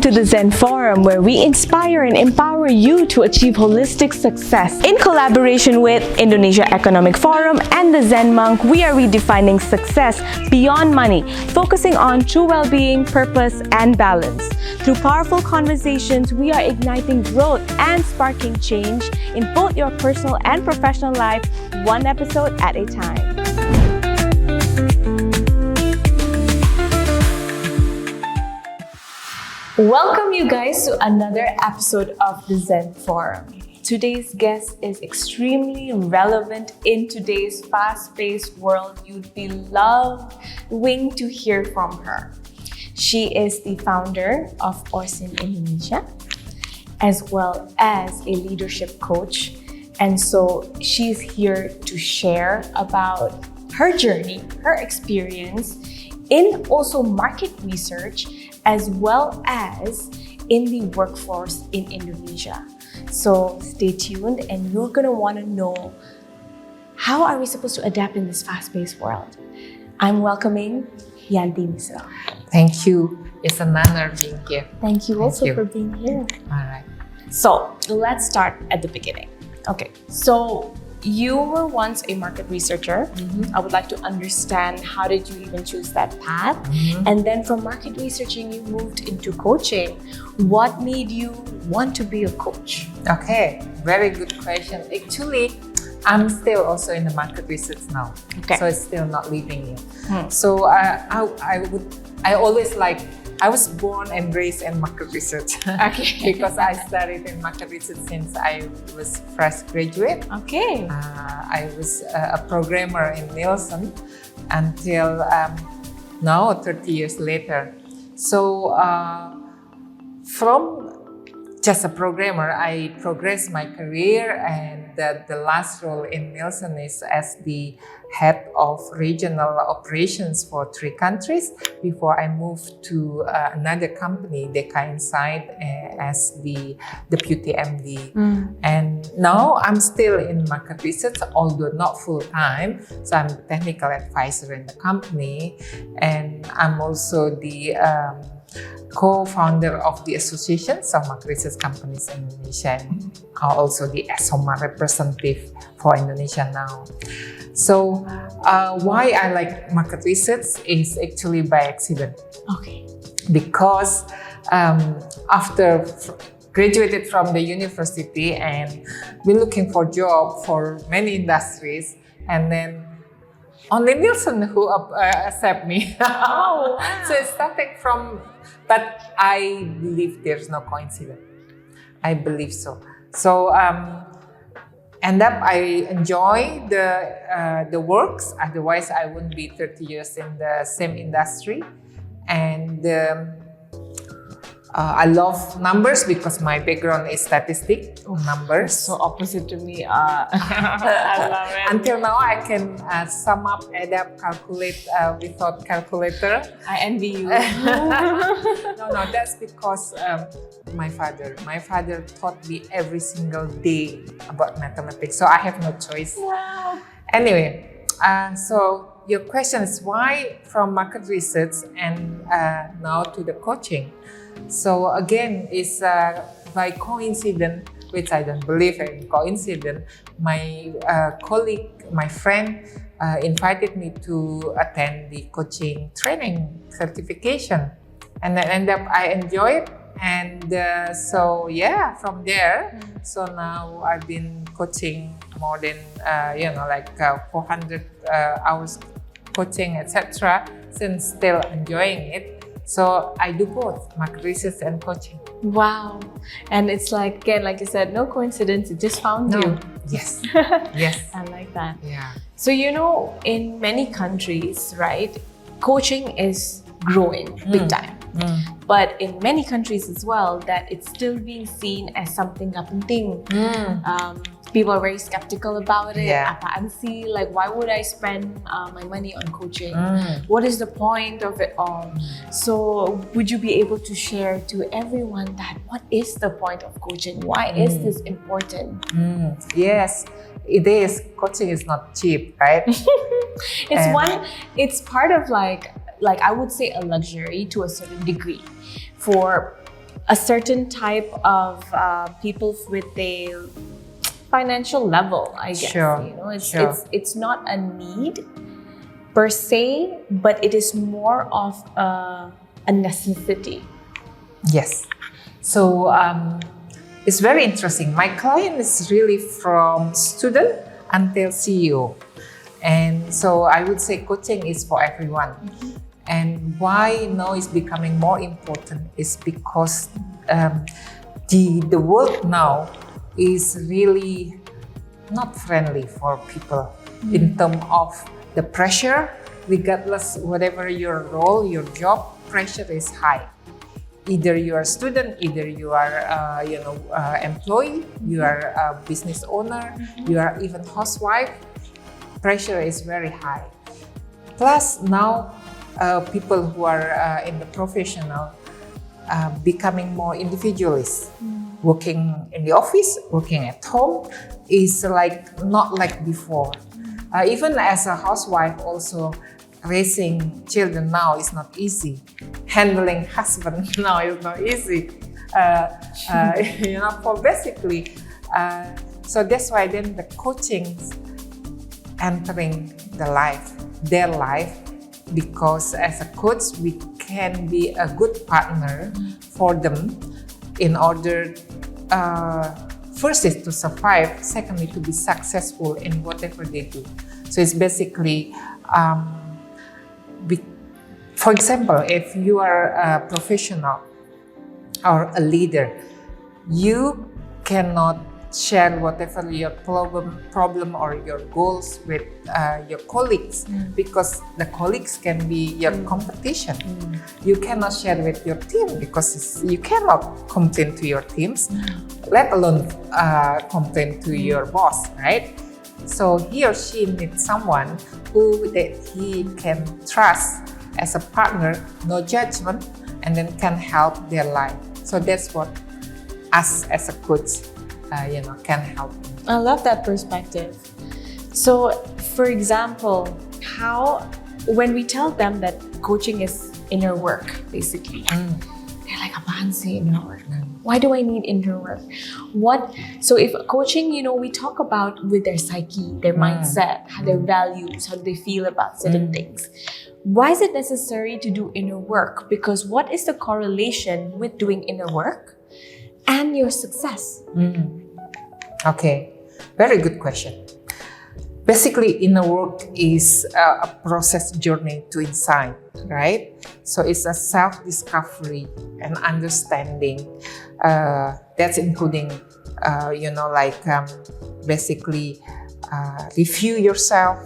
to the Zen Forum, where we inspire and empower you to achieve holistic success. In collaboration with Indonesia Economic Forum and the Zen Monk, we are redefining success beyond money, focusing on true well-being, purpose, and balance. Through powerful conversations, we are igniting growth and sparking change in both your personal and professional life, one episode at a time. Welcome you guys to another episode of the Zen Forum. Today's guest is extremely relevant in today's fast-paced world. You'd be loving to hear from her. She is the founder of Orson Indonesia, as well as a leadership coach. And so she's here to share about her journey, her experience in also market research, as well as in the workforce in Indonesia. So stay tuned, and you're gonna wanna know, how are we supposed to adapt in this fast-paced world? I'm welcoming Yanti Nisro. Thank you. It's an honor being here. Thank you also for being here. All right. So let's start at the beginning. Okay, so you were once a market researcher. I would like to understand, how did you even choose that path? And then from market researching, you moved into coaching. What made you want to be a coach? Okay, very good question. Actually, I'm still also in the market research now. Okay. So it's still not leaving yet. So I always I was born and raised in market research. Okay. Because I studied in market research since I was fresh graduate. Okay. I was a programmer in Nielsen until now, 30 years later. So from just a programmer, I progressed my career, and the last role in Nielsen is as the head of regional operations for 3 countries before I moved to another company, Deka Insight, as the deputy MD. And now I'm still in market research, although not full time. So I'm the technical advisor in the company, and I'm also the co-founder of the Associations of Market Research Companies in Indonesia, and also the ESOMA representative for Indonesia now. So why I like market research is actually by accident. Okay. Because after graduated from the university and been looking for job for many industries, and then only Nielsen who accept me. Oh, wow. So it's starting from, but I believe there's no coincidence. I believe so. So end up I enjoy the works. Otherwise, I wouldn't be 30 years in the same industry. And I love numbers because my background is statistics, numbers. So opposite to me. I love it. Until now, I can sum up, add up, calculate without calculator. I envy you. No, that's because my father taught me every single day about mathematics, so I have no choice. Wow. Anyway, so your question is why from market research and now to the coaching. So again, it's by coincidence, which I don't believe in coincidence. My colleague, my friend, invited me to attend the coaching training certification, and I end up I enjoy it. And so yeah, from there, so now I've been coaching more than 400 hours coaching, etc. Since still enjoying it. So I do both market research and coaching. Wow. And it's like, again, like you said, no coincidence, it just found you. Yes. Yes. I like that. Yeah. So, in many countries, right, coaching is growing big time. But in many countries as well, that it's still being seen as something penting. People are very skeptical about it. Yeah. Apaan sih? Like, why would I spend my money on coaching? What is the point of it all? So would you be able to share to everyone that what is the point of coaching? Why is this important? Yes, it is. Coaching is not cheap, right? It's part of like I would say a luxury to a certain degree for a certain type of people with a financial level, I guess. Sure, You know, sure. it's not a need per se, but it is more of a necessity. Yes. So it's very interesting. My client is really from student until CEO. And so I would say coaching is for everyone. And why now is becoming more important is because the world now is really not friendly for people in terms of the pressure. Regardless whatever your role, your job, pressure is high. Either you are a student, either you are employee, you are a business owner, you are even housewife. Pressure is very high. Plus now people who are in the professional becoming more individualist. Working in the office, working at home is not like before. Even as a housewife also, raising children now is not easy. Handling husband now is not easy. For basically, so that's why then the coaching entering their life, because as a coach we can be a good partner for them in order first is to survive, secondly to be successful in whatever they do. So it's basically for example, if you are a professional or a leader, you cannot share whatever your problem or your goals with your colleagues, because the colleagues can be your competition. You cannot share with your team because you cannot complain to your teams, let alone complain to your boss, right? So he or she needs someone who that he can trust as a partner, no judgment, and then can help their life. So that's what us as a coach can help. I love that perspective. So, for example, when we tell them that coaching is inner work, basically, they're like, apaan sih inner work? Why do I need inner work? So if coaching, we talk about with their psyche, their mindset, how their values, how do they feel about certain things. Why is it necessary to do inner work? Because what is the correlation with doing inner work and your success? Okay, very good question. Basically, inner work is a process journey to inside, right? So it's a self-discovery and understanding that's including, basically review yourself,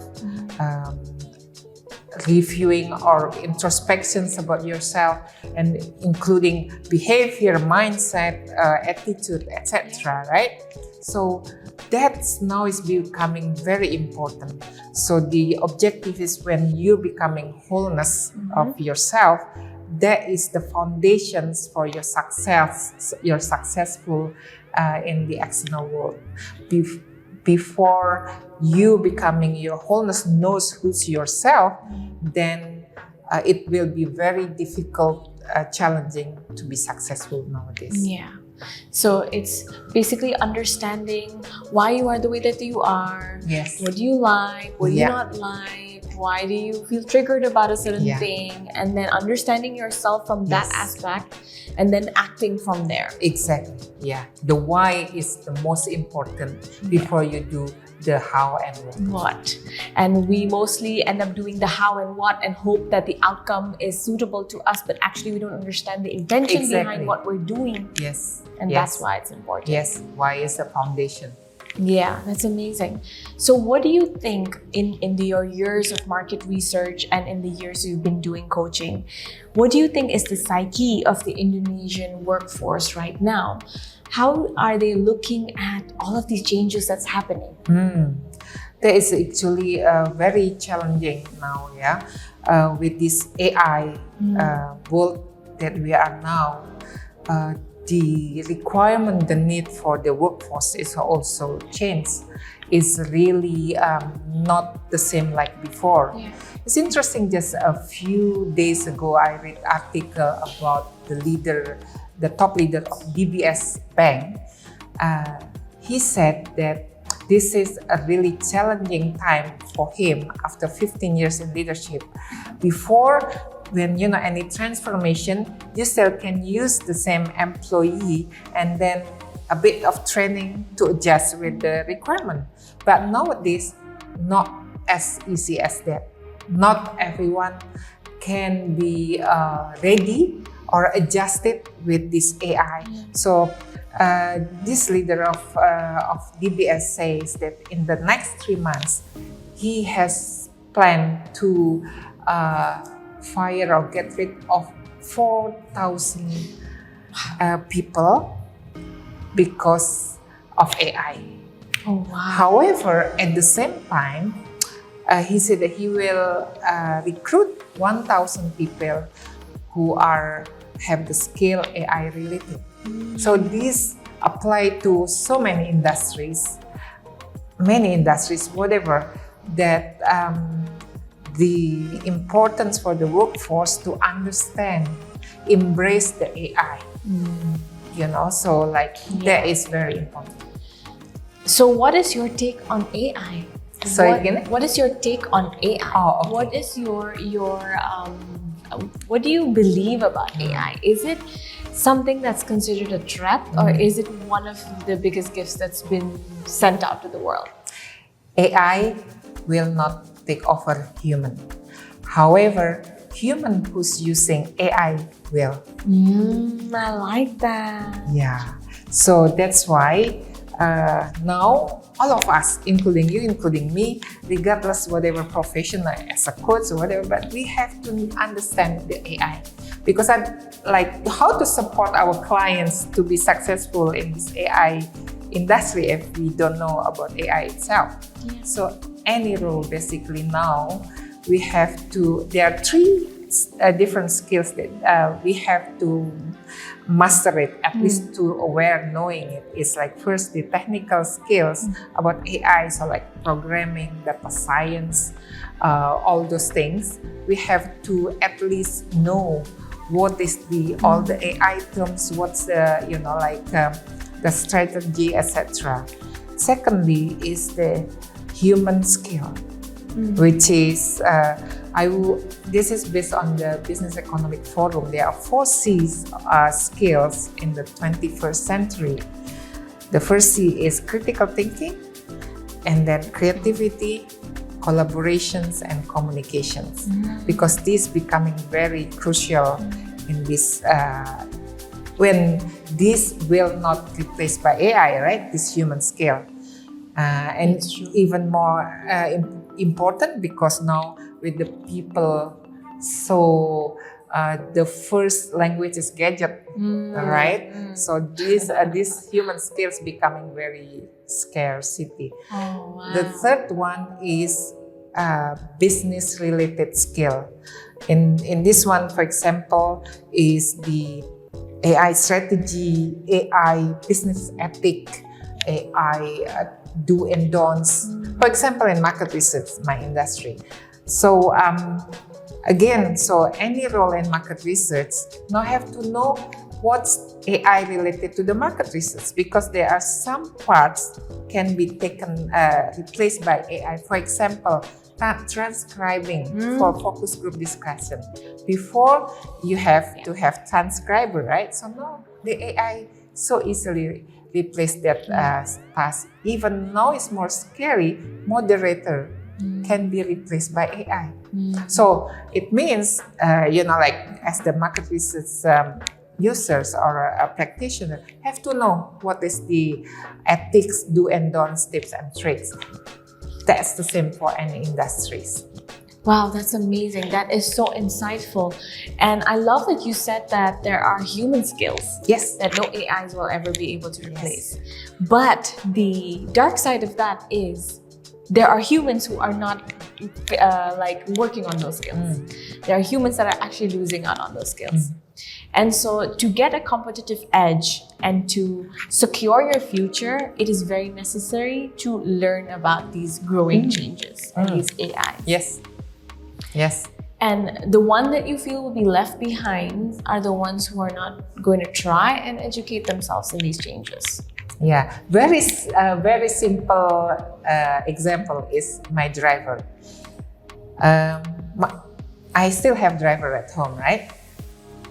reviewing or introspections about yourself, and including behavior, mindset, attitude, etc. Right? So that's now is becoming very important. So the objective is when you're becoming wholeness of yourself, that is the foundations for your success. You're successful in the external world. Before you becoming your wholeness knows who's yourself, then it will be very difficult, challenging to be successful nowadays. Yeah. So it's basically understanding why you are the way that you are. Yes. What do you like? What do you not like? Why do you feel triggered about a certain thing? And then understanding yourself from that aspect, and then acting from there. Exactly. Yeah. The why is the most important before you do the how and what. And we mostly end up doing the how and what and hope that the outcome is suitable to us, but actually we don't understand the intention behind what we're doing. Yes. And that's why it's important. Yes. Why is the foundation. Yeah, that's amazing. So what do you think in your years of market research and in the years you've been doing coaching, what do you think is the psyche of the Indonesian workforce right now? How are they looking at all of these changes that's happening? That is actually very challenging now, with this AI world that we are now. The requirement, the need for the workforce is also changed. It's really not the same like before. Yeah. It's interesting, just a few days ago, I read an article about the the top leader of DBS Bank, he said that this is a really challenging time for him after 15 years in leadership. Before, when any transformation, you still can use the same employee and then a bit of training to adjust with the requirement. But nowadays, not as easy as that. Not everyone can be ready or adjusted with this AI. So this leader of DBS says that in the next 3 months, he has planned to fire or get rid of 4,000 people because of AI. Oh, wow. However, at the same time, he said that he will recruit 1,000 people who have the skill AI related. So this apply to so many industries, whatever, that the importance for the workforce to understand, embrace the AI. So that is very important. So what is your take on AI? What is your take on AI? Oh, okay. What is what do you believe about AI? Is it something that's considered a threat, or is it one of the biggest gifts that's been sent out to the world? AI will not take over human. However, human who's using AI will. I like that. Yeah. So that's why now all of us, including you, including me, regardless whatever profession, as a coach or whatever, but we have to understand the AI. Because how to support our clients to be successful in this AI industry if we don't know about AI itself. Yeah. So any role basically now, there are 3 different skills that we have to master it, at least to aware, knowing it. It's first the technical skills about AI, so programming, data science, all those things. We have to at least know what is all the AI terms, what's the the strategy, etc. Secondly is the human skill, which is this is based on the Business Economic Forum. There are 4 C's skills in the 21st century. The first C is critical thinking, and then creativity, collaborations, and communications, because this becoming very crucial in this when this will not replaced by AI, right? This human skill, and even more important because now with the people, so the first language is gadget, right? So these human skills becoming very scarcity. Oh, wow. The third one is business related skill. In this one, for example, is the AI strategy, AI business ethic, AI do and don'ts. For example, in market research, my industry. So again, so any role in market research now have to know what's AI related to the market research, because there are some parts can be taken replaced by AI. For example, transcribing for focus group discussion. Before you have to have transcriber, right? So now the AI so easily replace that task. Even now it's more scary, moderator can be replaced by AI. So it means, as the market research users or a practitioner have to know what is the ethics, do and don'ts, tips and tricks. That's the same for any industries. Wow, that's amazing. That is so insightful. And I love that you said that there are human skills. Yes. That no AIs will ever be able to replace. Yes. But the dark side of that is there are humans who are not working on those skills. There are humans that are actually losing out on those skills. And so to get a competitive edge and to secure your future, it is very necessary to learn about these growing changes and these AIs. Yes. Yes. And the one that you feel will be left behind are the ones who are not going to try and educate themselves in these changes. Yeah, very simple example is my driver. I still have driver at home, right?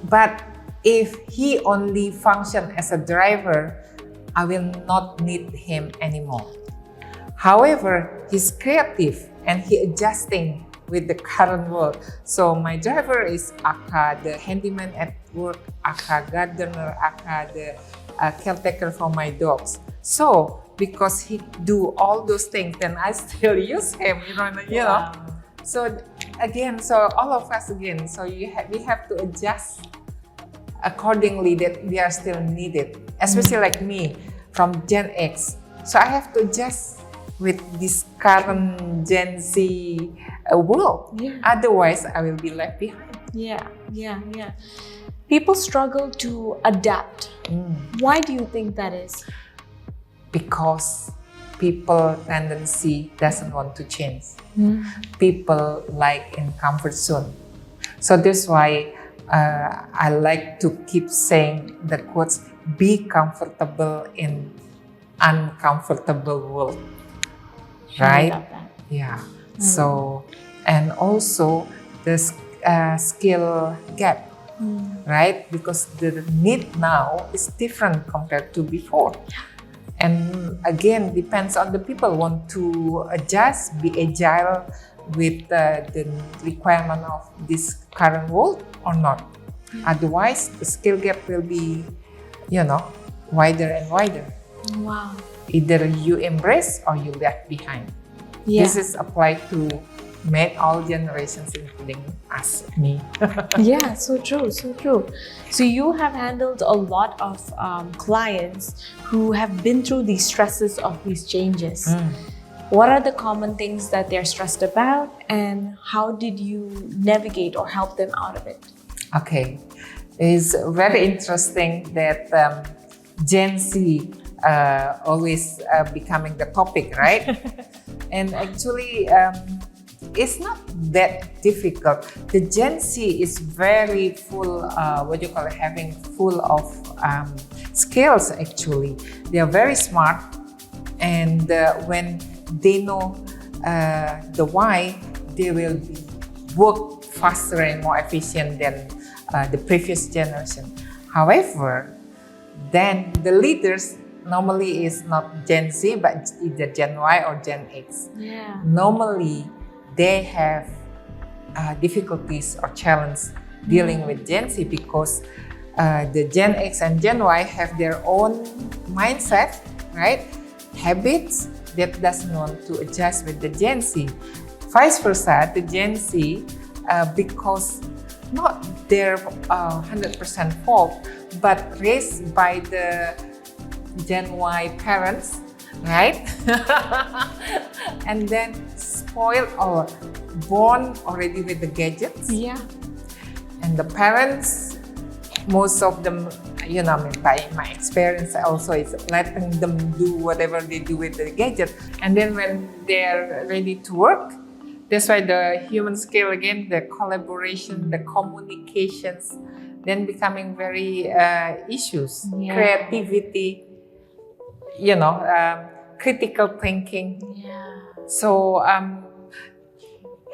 But if he only function as a driver, I will not need him anymore. However, he's creative and he adjusting with the current world. So my driver is aka the handyman at work, aka gardener, aka the caretaker for my dogs. So because he do all those things, then I still use him. You know. So again, so all of us again. So we have to adjust accordingly that we are still needed, especially like me from Gen X. So I have to adjust with this current Gen Z world. Yeah. Otherwise, I will be left behind. Yeah. People struggle to adapt. Why do you think that is? Because people tendency doesn't want to change. People like in comfort zone. So that's why I like to keep saying the quotes, be comfortable in uncomfortable world. Right? I love that. Yeah. So, and also the skill gap, right? Because the need now is different compared to before. And again, depends on the people want to adjust, be agile with the requirement of this current world or not. Otherwise, the skill gap will be, wider and wider. Wow. Either you embrace or you left behind. Yeah. This is applied to all generations, including us, me. Yeah, so true. So you have handled a lot of clients who have been through the stresses of these changes. What are the common things that they're stressed about, and how did you navigate or help them out of it? Okay, it's very interesting that Gen Z always becoming the topic, right? And actually, it's not that difficult. The Gen Z is very full, having full of skills actually. They are very smart, and when they know the why, they will work faster and more efficient than the previous generation. However, then the leaders normally is not Gen Z, but either Gen Y or Gen X. Yeah. Normally, they have difficulties or challenges dealing with Gen Z because the Gen X and Gen Y have their own mindset, right? Habits that doesn't want to adjust with the Gen Z. Vice versa, the Gen Z, because not their 100% fault, but raised by the Gen Y parents, right? And then spoiled or born already with the gadgets. Yeah. And the parents, most of them, by my experience also, is letting them do whatever they do with the gadget. And then when they're ready to work, that's why the human skill again, the collaboration, the communications, then becoming very issues, creativity, critical thinking. Yeah. So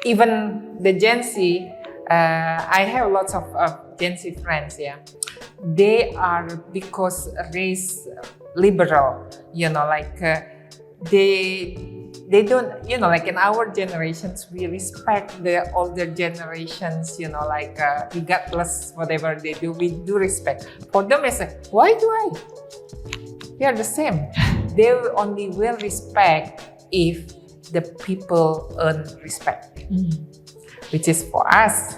even the Gen Z, I have lots of Gen Z friends. Yeah, they are because raised liberal. They don't, like in our generations, we respect the older generations, regardless whatever they do, we do respect. For them, it's like, why do I? We are the same. They only will respect if the people earn respect, which is for us,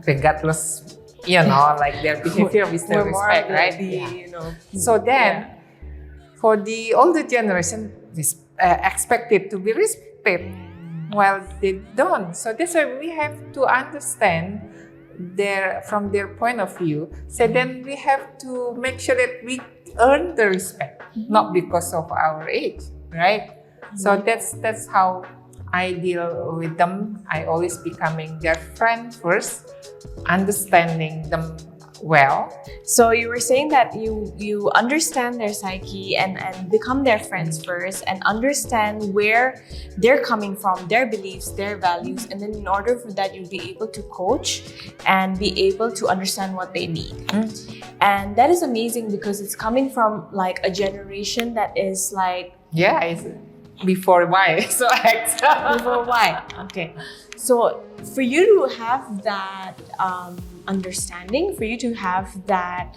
regardless, their behavior, we still respect, right? So then, for the older generation, expected to be respected, while they don't. So that's why we have to understand from their point of view. So then we have to make sure that we earn the respect, not because of our age, right? So that's how I deal with them, I always becoming their friend first, understanding them well. So you were saying that you understand their psyche and become their friends first and understand where they're coming from, their beliefs, their values, and then in order for that you'll be able to coach and be able to understand what they need. And that is amazing because it's coming from like a generation that is like It's before why. So before why. Okay. So for you to have that understanding, for you to have that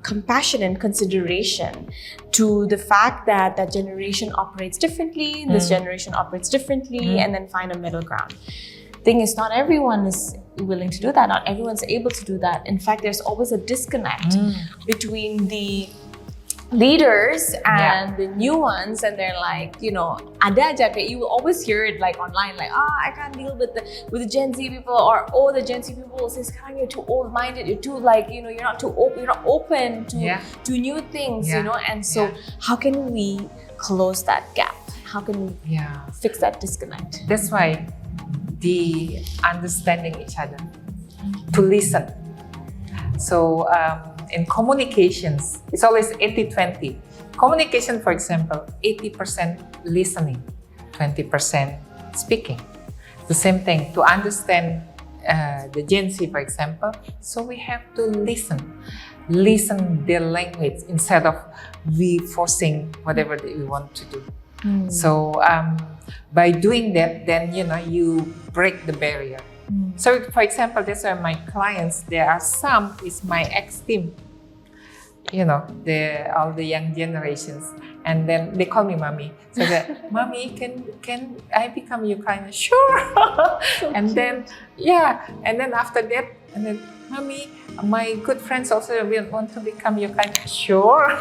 compassion and consideration to the fact that that generation operates differently, this generation operates differently, and then find a middle ground. Thing is, not everyone is willing to do that. Not everyone's able to do that. In fact, there's always a disconnect between the leaders and the new ones, and they're like, ada aja kayak you will always hear it like online, like I can't deal with the Gen Z people, or the Gen Z people will say sekarang you're too old-minded, you're too like you're not open to new things, and so how can we close that gap? How can we fix that disconnect? That's why the understanding each other, to listen. So in communications, it's always 80-20. Communication, for example, 80% listening, 20% speaking. The same thing, to understand the Gen Z, for example, so we have to listen their language instead of we forcing whatever that we want to do. So by doing that, then you break the barrier. So, for example, that's why my clients, there are some is my ex-team, all the young generations, and then they call me mommy. So that, mommy, can I become your client? Sure. So and cute. then and then after that, and then mommy, my good friends also will want to become your client. Sure.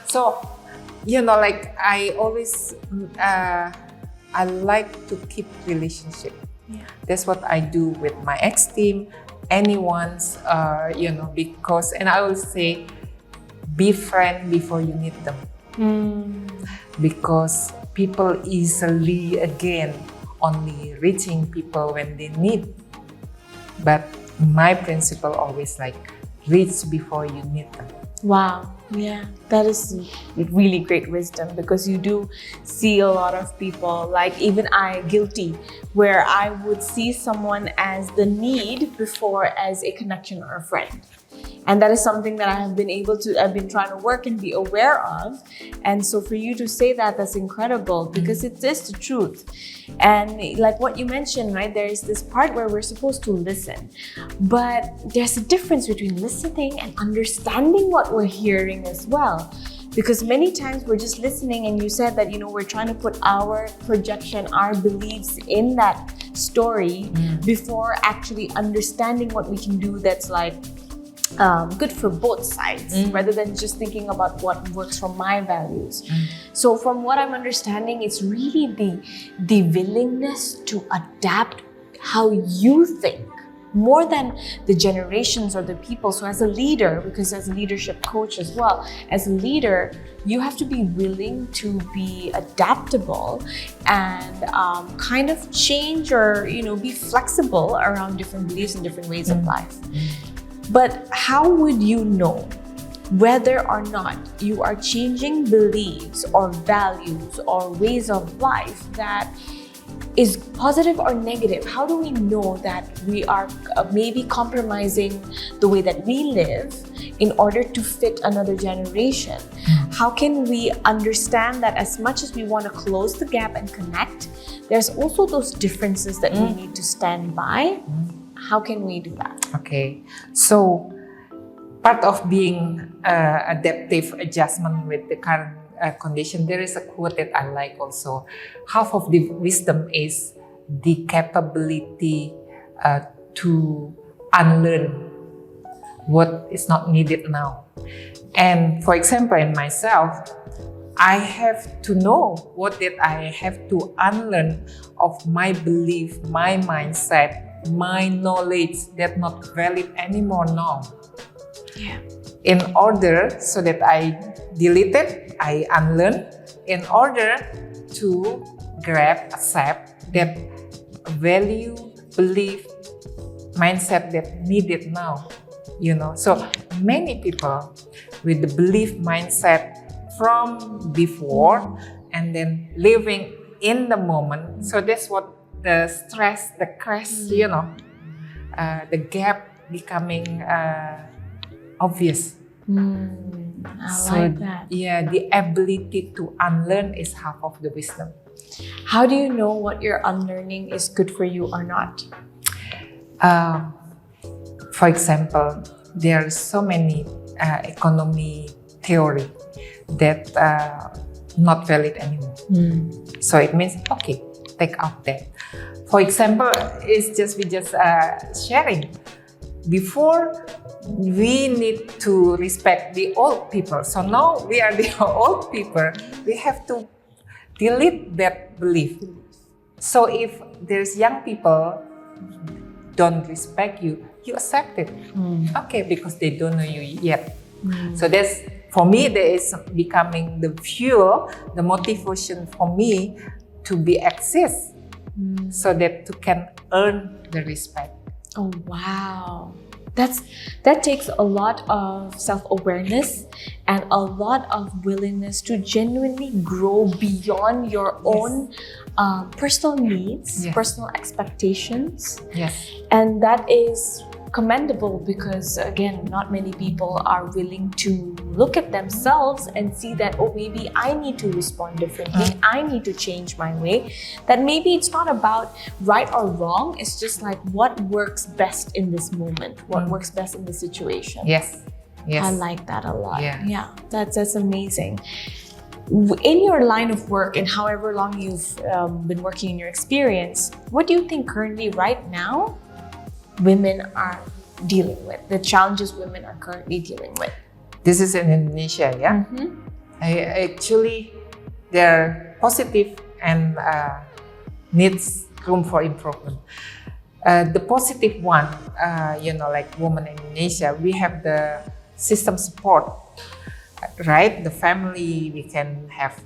So, like I always, I like to keep relationship. That's what I do with my ex-team, anyone's, because, and I always say, be friend before you need them. Because people easily, again, only reaching people when they need. But my principle always like, reach before you need them. Wow. Yeah, that is really great wisdom, because you do see a lot of people, like even I, guilty, where I would see someone as the need before as a connection or a friend. And that is something that I've been trying to work and be aware of. And so for you to say that, that's incredible, because it is the truth. And like what you mentioned, right, there is this part where we're supposed to listen, but there's a difference between listening and understanding what we're hearing as well. Because many times we're just listening, and you said that, we're trying to put our projection, our beliefs in that story before actually understanding what we can do that's like good for both sides, rather than just thinking about what works for my values. So from what I'm understanding, it's really the willingness to adapt how you think, more than the generations or the people. So as a leader, because as a leadership coach as well, as a leader, you have to be willing to be adaptable and kind of change or be flexible around different beliefs and different ways of life. But how would you know whether or not you are changing beliefs or values or ways of life that is positive or negative? How do we know that we are maybe compromising the way that we live in order to fit another generation? How can we understand that as much as we want to close the gap and connect, there's also those differences that we need to stand by? How can we do that? Okay, so part of being adaptive adjustment with the current condition, there is a quote that I like also. Half of the wisdom is the capability to unlearn what is not needed now. And for example, in myself, I have to know what that I have to unlearn of my belief, my mindset, my knowledge that not valid anymore now. In order so that I delete it, I unlearn, in order to grab, accept that value, belief, mindset that needed now, So many people with the belief mindset from before and then living in the moment. So that's what the stress, the crash, the gap becoming obvious. I like that. Yeah, the ability to unlearn is half of the wisdom. How do you know what your unlearning is good for you or not? For example, there are so many economy theory that not valid anymore. So it means, okay, take out that. For example, we just sharing. Before, we need to respect the old people. So now we are the old people. We have to delete that belief. So if there's young people don't respect you, you accept it. Okay, because they don't know you yet. So that's, for me, that is becoming the fuel, the motivation for me to be exist, so that you can earn the respect. Oh, wow. That takes a lot of self-awareness and a lot of willingness to genuinely grow beyond your own personal needs, personal expectations. Yes. And that is commendable because, again, not many people are willing to look at themselves and see that, oh, maybe I need to respond differently. I need to change my way. That maybe it's not about right or wrong. It's just like what works best in this moment, what works best in the situation. Yes. I like that a lot. Yeah. That's amazing. In your line of work and however long you've been working in your experience, what do you think currently right now women are dealing with, the challenges women are currently dealing with? This is in Indonesia, yeah? Actually, they're positive and needs room for improvement. The positive one, like women in Indonesia, we have the system support, right? The family, we can have,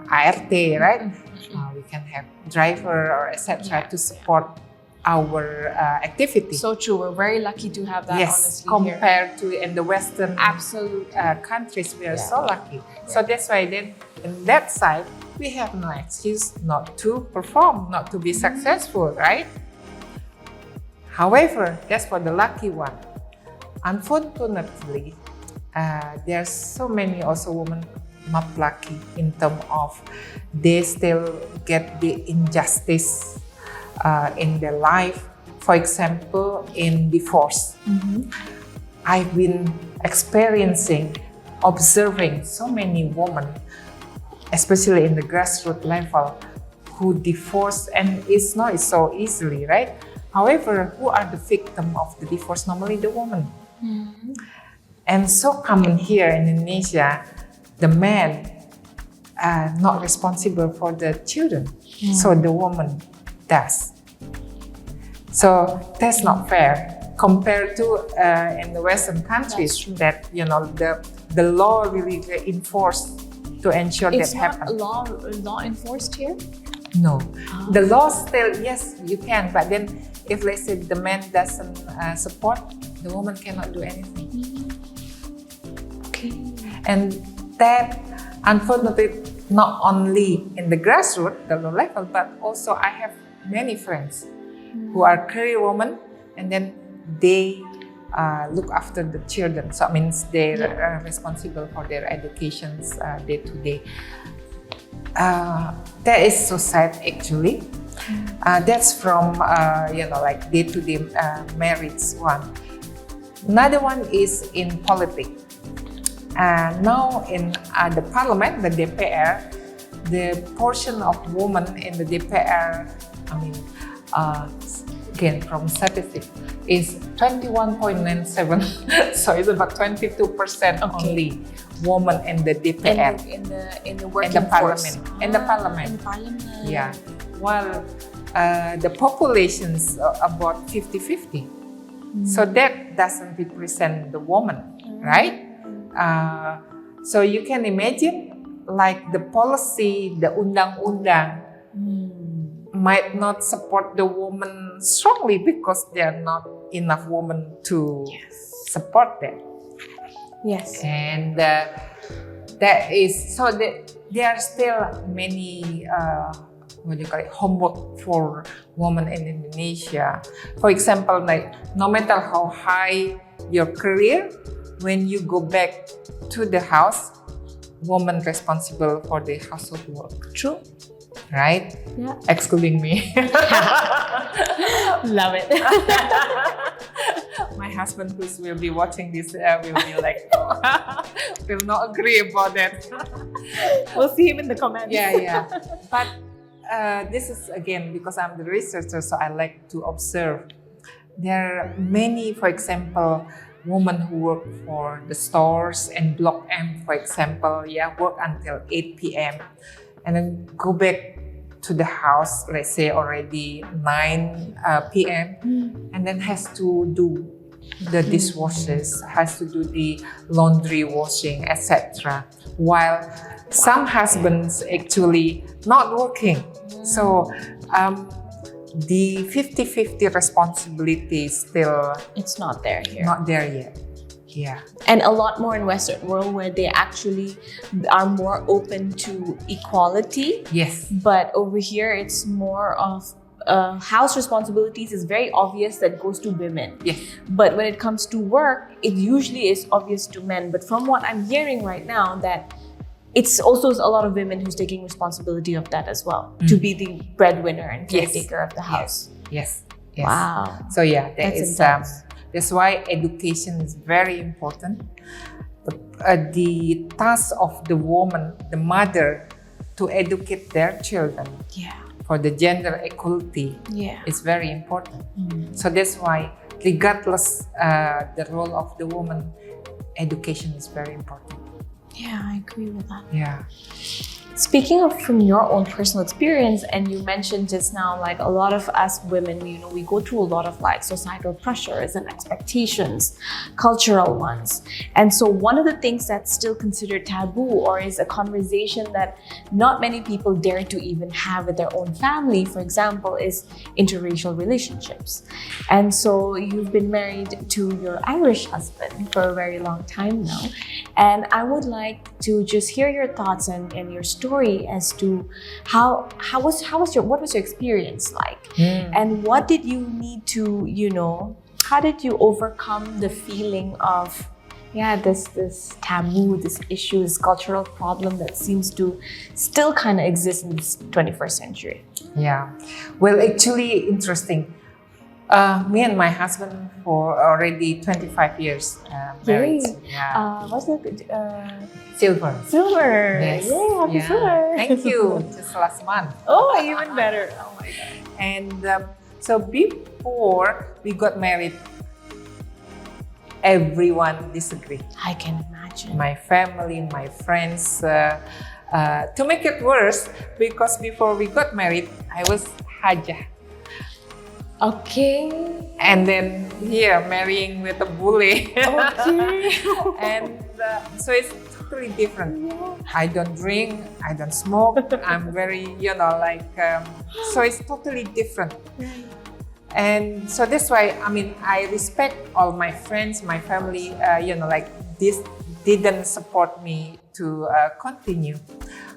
ART, right? We can have driver or etc. to support our activity. So true. We're very lucky to have that. Yes, honestly, compared to in the Western absolute countries, we are so lucky. So that's why then in that side, we have no excuse not to perform, not to be successful, right? However, that's for the lucky one. Unfortunately, there are so many also women not lucky in terms of they still get the injustice in their life. For example, in divorce. I've been experiencing, observing so many women, especially in the grassroots level, who divorce, and it's not so easily, right? However, who are the victim of the divorce? Normally the woman. And so common here in Indonesia, the man not responsible for the children, so the woman does. So that's not fair compared to in the Western countries that the law really enforced to ensure that happens. It's not law enforced here? No, the law still, yes, you can, but then if let's say the man doesn't support, the woman cannot do anything. Okay. And that, unfortunately, not only in the grassroots, the low level, but also I have many friends who are career women, and then they look after the children. So it means they're responsible for their educations day to day. That is so sad actually. That's from like day to day marriage one. Another one is in politics. Now in the parliament, the DPR, the portion of women in the DPR, again from statistics, is 21.97. So it's about 22% only women in the DPR. In the working force. In the parliament. In the parliament. Yeah. While the population's about 50-50. So that doesn't represent the woman, right? So you can imagine, like the policy, the undang-undang might not support the woman strongly because there are not enough women to support them. Yes. And there are still many homework for women in Indonesia. For example, like no matter how high your career, when you go back to the house, woman responsible for the household work. True. Right? Yeah. Excluding me. Love it. My husband, who will be watching this, will be like, will not agree about that. We'll see him in the comments. Yeah. But this is again because I'm the researcher, so I like to observe. There are many, for example, women who work for the stores and Block M, for example, work until 8 p.m. and then go back to the house, let's say already 9 p.m. and then has to do the dishwashes, has to do the laundry washing, etc. While some husbands actually not working. So the 50-50 responsibility is still it's not there here. Not there yet. Yeah. And a lot more in Western world where they actually are more open to equality. Yes. But over here, it's more of house responsibilities is very obvious that goes to women. Yes. But when it comes to work, it usually is obvious to men. But from what I'm hearing right now, that it's also a lot of women who's taking responsibility of that as well, to be the breadwinner and caretaker of the house. Yes. Wow. So That's that's why education is very important. The task of the woman, the mother, to educate their children for the gender equality is very important. So that's why, regardless the role of the woman, education is very important. Yeah, I agree with that. Yeah. Speaking of from your own personal experience, and you mentioned just now, like a lot of us women, we go through a lot of like societal pressures and expectations, cultural ones. And so one of the things that's still considered taboo or is a conversation that not many people dare to even have with their own family, for example, is interracial relationships. And so you've been married to your Irish husband for a very long time now. And I would like to just hear your thoughts and your story as to what was your experience like, and what did you need to how did you overcome the feeling of this taboo, this issue, this cultural problem that seems to still kind of exist in this 21st century? Well, actually interesting. Me and my husband for already 25 years married. What's it? Silver. Yes. Yay, happy silver. Thank you. Just last month. Oh, even better. Oh my God. And so before we got married, everyone disagreed. I can imagine. My family, my friends. To make it worse, because before we got married, I was hajah. Okay. And then marrying with a bully. Okay. And so it's totally different. I don't drink, I don't smoke. I'm very, so it's totally different. Right. And so that's why, I respect all my friends, my family, this didn't support me to continue.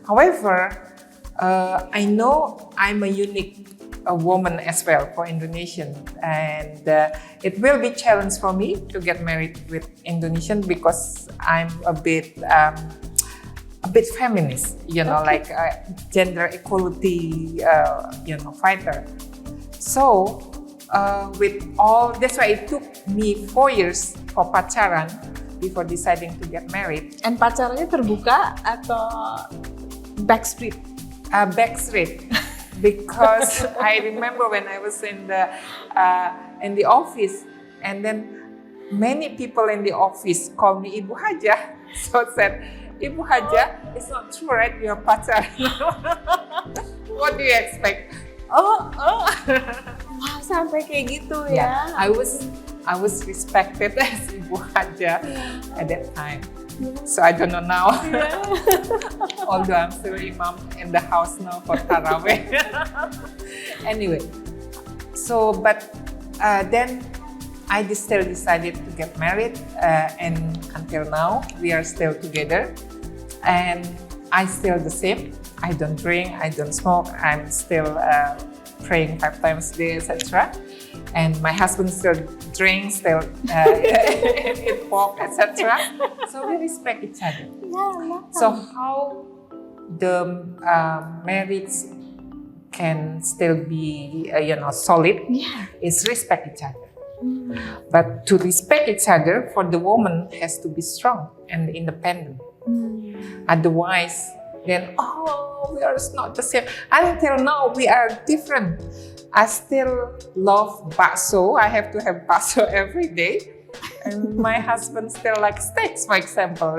However, I know I'm a unique woman as well for Indonesian, and it will be challenge for me to get married with Indonesian because I'm a bit feminist, like gender equality, fighter. So with all that's why it took me 4 years for pacaran before deciding to get married. And pacarannya terbuka atau backstreet? Backstreet. Because I remember when I was in the office, and then many people in the office called me Ibu Haja. So I said, Ibu Haja, it's not true, right? You're pacaran. What do you expect? Oh. Wow, sampai kayak gitu ya. I was respected as Ibu Haja at that time. So I don't know now. Although I'm still imam in the house now for Taraweh. Anyway, so but then I still decided to get married, and until now we are still together, and I still the same. I don't drink, I don't smoke. I'm still praying 5 times a day, etc. And my husband still drinks, still eat pork, etc. So we respect each other. Yeah, I love that. So how the marriage can still be solid is respect each other. But to respect each other, for the woman has to be strong and independent. Otherwise, then we are not the same. Until now, we are different. I still love bakso. I have to have bakso every day. And my husband still likes steaks, for example,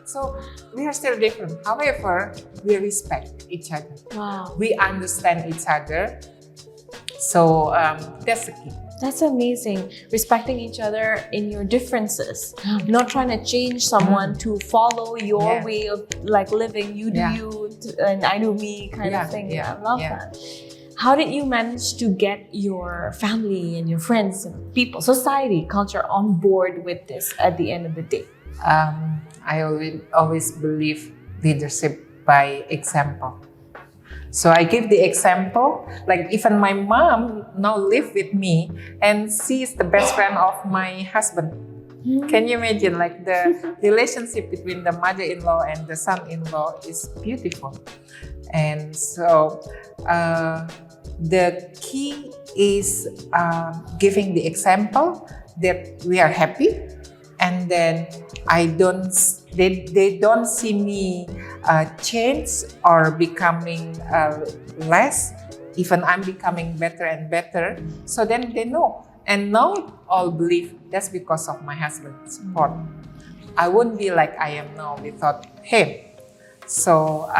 so we are still different. However, we respect each other. Wow. We understand each other. So that's the key. That's amazing. Respecting each other in your differences. Not trying to change someone to follow your way of living. You do you and I do me kind of thing. I love that. How did you manage to get your family and your friends and people, society, culture on board with this at the end of the day? I always believe leadership by example. So I give the example, like even my mom now live with me and she is the best friend of my husband. Can you imagine, like the relationship between the mother-in-law and the son-in-law is beautiful. And so the key is giving the example that we are happy, and then they don't see me change or becoming less. Even I'm becoming better and better. So then they know. And now all believe that's because of my husband's support. I wouldn't be like I am now without him. So,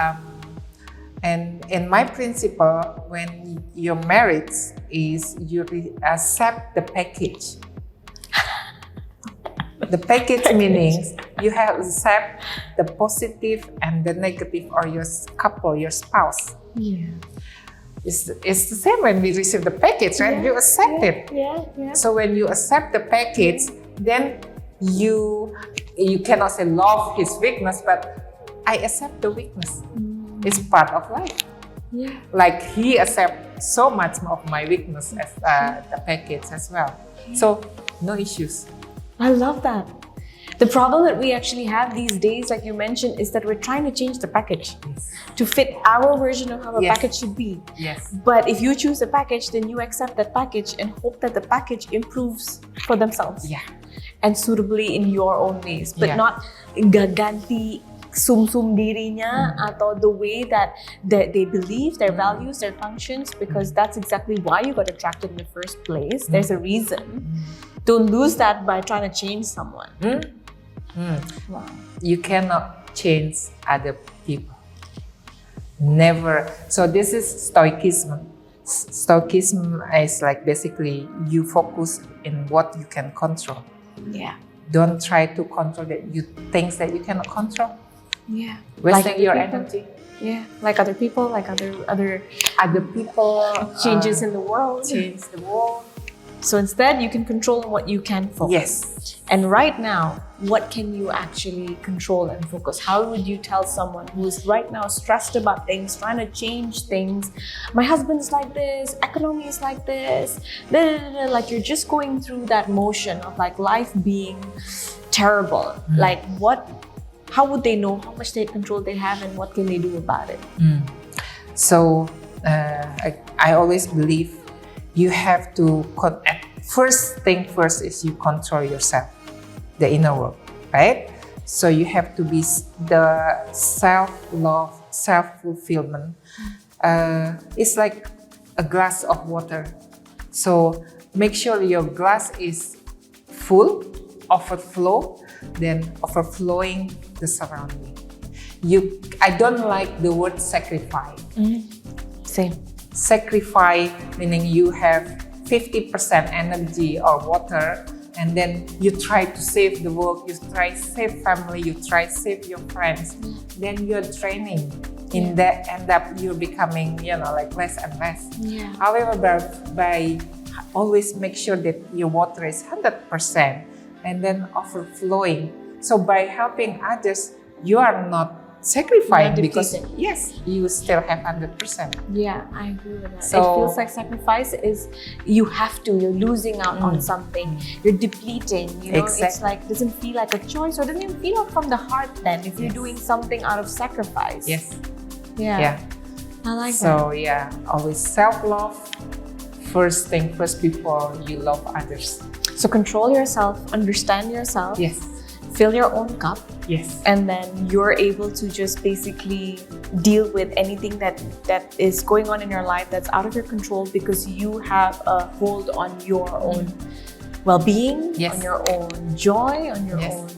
and in my principle, when you're married, is you accept the package. The package meaning you have accept the positive and the negative or your couple, your spouse. Yeah. It's the same when we receive the package, right? You accept it. Yeah. So when you accept the package, then you cannot say love his weakness, but I accept the weakness. It's part of life. Yeah. Like he accepts so much of my weakness as the package as well. So no issues. I love that. The problem that we actually have these days, like you mentioned, is that we're trying to change the package to fit our version of how a package should be. Yes. But if you choose a package, then you accept that package and hope that the package improves for themselves. Yeah. And suitably in your own ways, but not gaganti sum-sum dirinya atau the way that they believe, their values, their functions, because that's exactly why you got attracted in the first place. There's a reason. Don't lose that by trying to change someone. Wow. You cannot change other people. Never. So this is Stoicism. Stoicism is like basically you focus in what you can control. Yeah. Don't try to control things that you cannot control. Yeah. Wasting your energy. Yeah. Like other people, like other people changes in the world. Change the world. So instead, you can control what you can focus. Yes. And right now, what can you actually control and focus? How would you tell someone who is right now stressed about things, trying to change things? My husband's like this, economy is like this, like you're just going through that motion of like life being terrible. Like how would they know how much state control they have and what can they do about it? So I always believe you have to, first is you control yourself, the inner world, right? So you have to be the self-love, self-fulfillment. It's like a glass of water. So make sure your glass is full, overflow, then overflowing the surrounding. I don't like the word sacrifice. Same. Sacrifice meaning you have 50% energy or water and then you try to save the world, you try save family, you try save your friends, then you're draining. In that end up you're becoming, like less and less. However, by always make sure that your water is 100% and then overflowing. So by helping others, you are not sacrificing because yes, you still have 100%. Yeah, I agree with that. So, it feels like sacrifice is you're losing out on something. You're depleting, Exactly. It's like doesn't feel like a choice, or doesn't even feel like from the heart then if you're doing something out of sacrifice. Yes. Yeah. I like that. So yeah, always self-love. First thing first before you love others. So control yourself, understand yourself. Yes. Fill your own cup. Yes. And then you're able to just basically deal with anything that is going on in your life that's out of your control, because you have a hold on your own well-being, on your own joy, on your own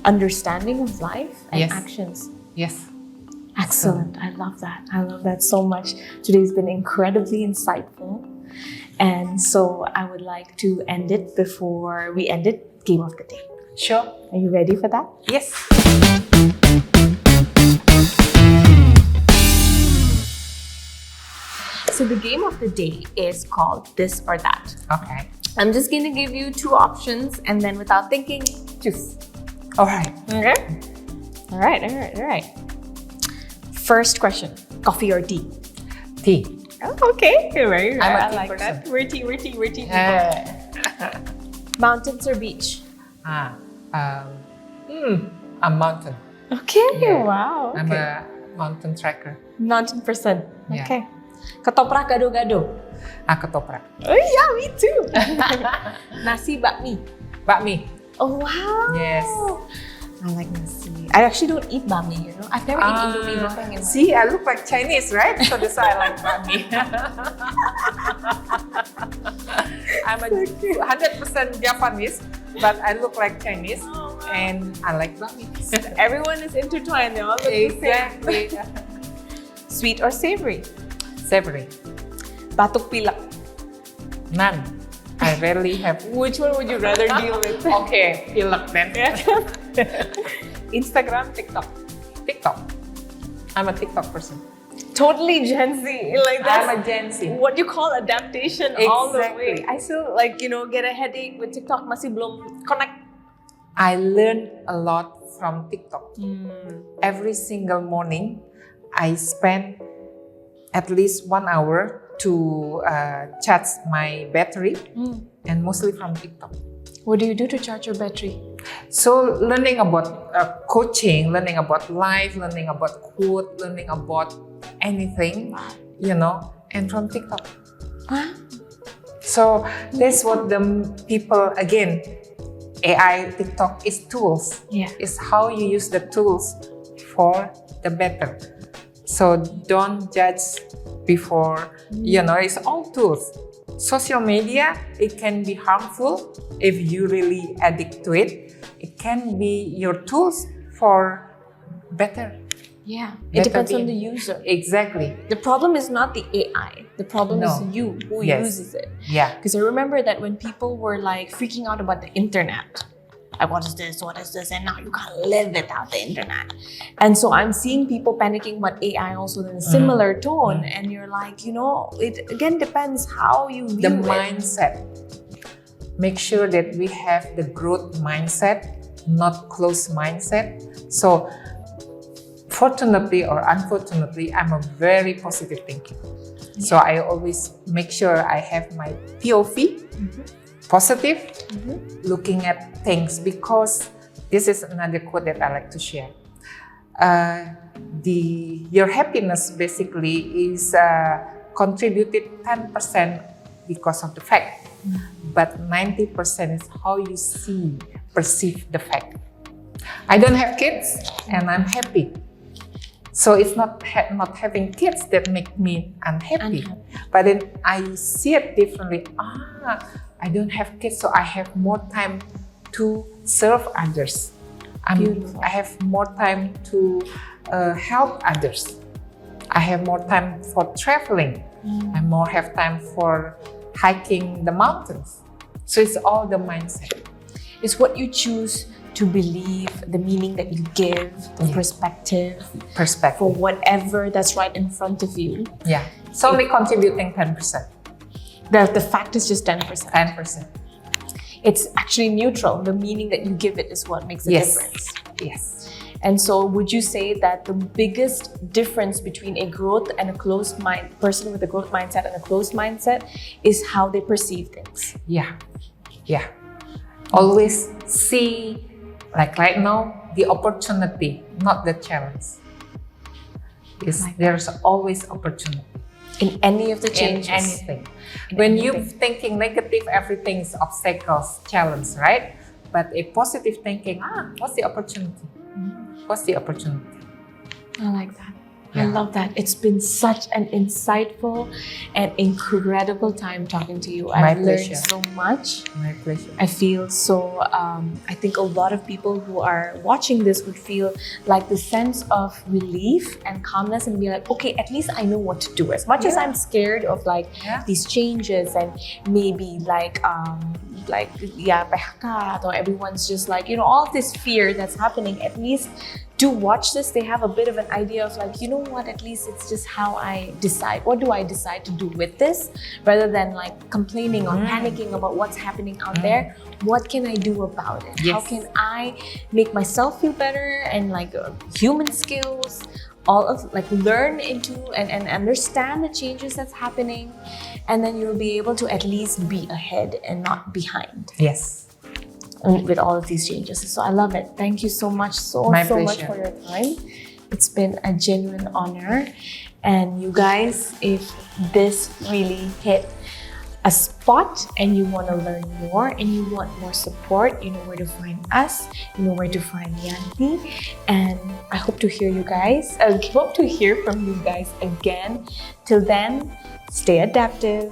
understanding of life and actions. Yes. Excellent. I love that. I love that so much. Today's been incredibly insightful. And so I would like to end it before we end it. Game of the day. Sure. Are you ready for that? Yes. So the game of the day is called This or That. Okay. I'm just going to give you two options, and then without thinking, choose. All right. Okay? All right. First question, coffee or tea? Tea. Oh, okay. Very I'm a I tea like person. that. We're tea people. Mountains or beach? A mountain. Okay, Yeah. wow. I'm Okay. a mountain trekker. Mountain person. Yeah. Okay. Ketoprak gado-gado? Ketoprak. Oh yeah, me too. Nasi bakmi? Bakmi. Oh wow. Yes. I like nasi. I actually don't eat bakmi, I've never eaten Indomie bakmi in my See, I look like Chinese, right? So that's why I like bakmi. I'm a 100% Japanese, but I look like Chinese, and I like bakmi. Everyone is intertwined. They all look the same. Exactly. Sweet or savory? Savory. Batuk pilek. None. I rarely have. Which one would you rather deal with? Okay, pilek then. Instagram, TikTok. TikTok. I'm a TikTok person. Totally Gen Z. Like that's I'm a Gen Z. what you call adaptation all the way. Exactly. I still get a headache with TikTok. Masih belum connect. I learned a lot from TikTok. Every single morning, I spend at least 1 hour to charge my battery, and mostly from TikTok. What do you do to charge your battery? So learning about coaching, learning about life, learning about quote, learning about anything, and from TikTok. So that's what the people, again, AI, TikTok is tools. Yeah. It's how you use the tools for the better. So don't judge before, it's all tools. Social media, it can be harmful if you really addict to it. It can be your tools for better. Yeah. It depends on the being. user. Exactly. The problem is not the AI. The problem is you who uses it. Yeah. Because I remember that when people were freaking out about the internet, what is this, and now you can't live without the internet. And so I'm seeing people panicking about AI also in a similar tone, and you're like, it again depends how you view The it. mindset. Make sure that we have the growth mindset, not closed mindset. So fortunately or unfortunately, I'm a very positive thinker. Yeah. So I always make sure I have my POV, positive, looking at things, because this is another quote that I like to share. Your happiness basically is contributed 10% because of the fact, but 90% is how you perceive the fact. I don't have kids and I'm happy. So it's not having kids that make me unhappy. But then I see it differently. I don't have kids, so I have more time to serve others. I have more time to help others. I have more time for traveling. I have time for hiking the mountains. So it's all the mindset. It's what you choose to believe, the meaning that you give, the perspective for whatever that's right in front of you. Yeah. It's only contributing 10%. The fact is just 10%. 10%. It's actually neutral. The meaning that you give it is what makes a difference. Yes. And so would you say that the biggest difference between a growth and a closed mind, person with a growth mindset and a closed mindset is how they perceive things? Yeah. Yeah. Always see, like right now, the opportunity, not the challenge. There's always opportunity. In any of the changes. In anything. When you're thinking negative, everything's obstacles, challenge, right? But a positive thinking, what's the opportunity? What's the opportunity? I like that. I love that. It's been such an insightful and incredible time talking to you. I've learned so much. My pleasure. I feel so, I think a lot of people who are watching this would feel like the sense of relief and calmness and be like, okay, at least I know what to do. As much as I'm scared of these changes and maybe PHK, or everyone's just like, all of this fear that's happening, at least to watch this, they have a bit of an idea of like, you know what, at least it's just how I decide. What do I decide to do with this? Rather than like complaining or panicking about what's happening out there, what can I do about it? Yes. How can I make myself feel better and human skills, all of learn into and understand the changes that's happening, and then you'll be able to at least be ahead and not behind. Yes. With all of these changes. So I love it. Thank you so much, so much for your time. It's been a genuine honor. And you guys, if this really hit a spot and you want to learn more and you want more support, you know where to find us, you know where to find Yanti. And I hope to hear you guys. I hope to hear from you guys again. Till then, stay adaptive.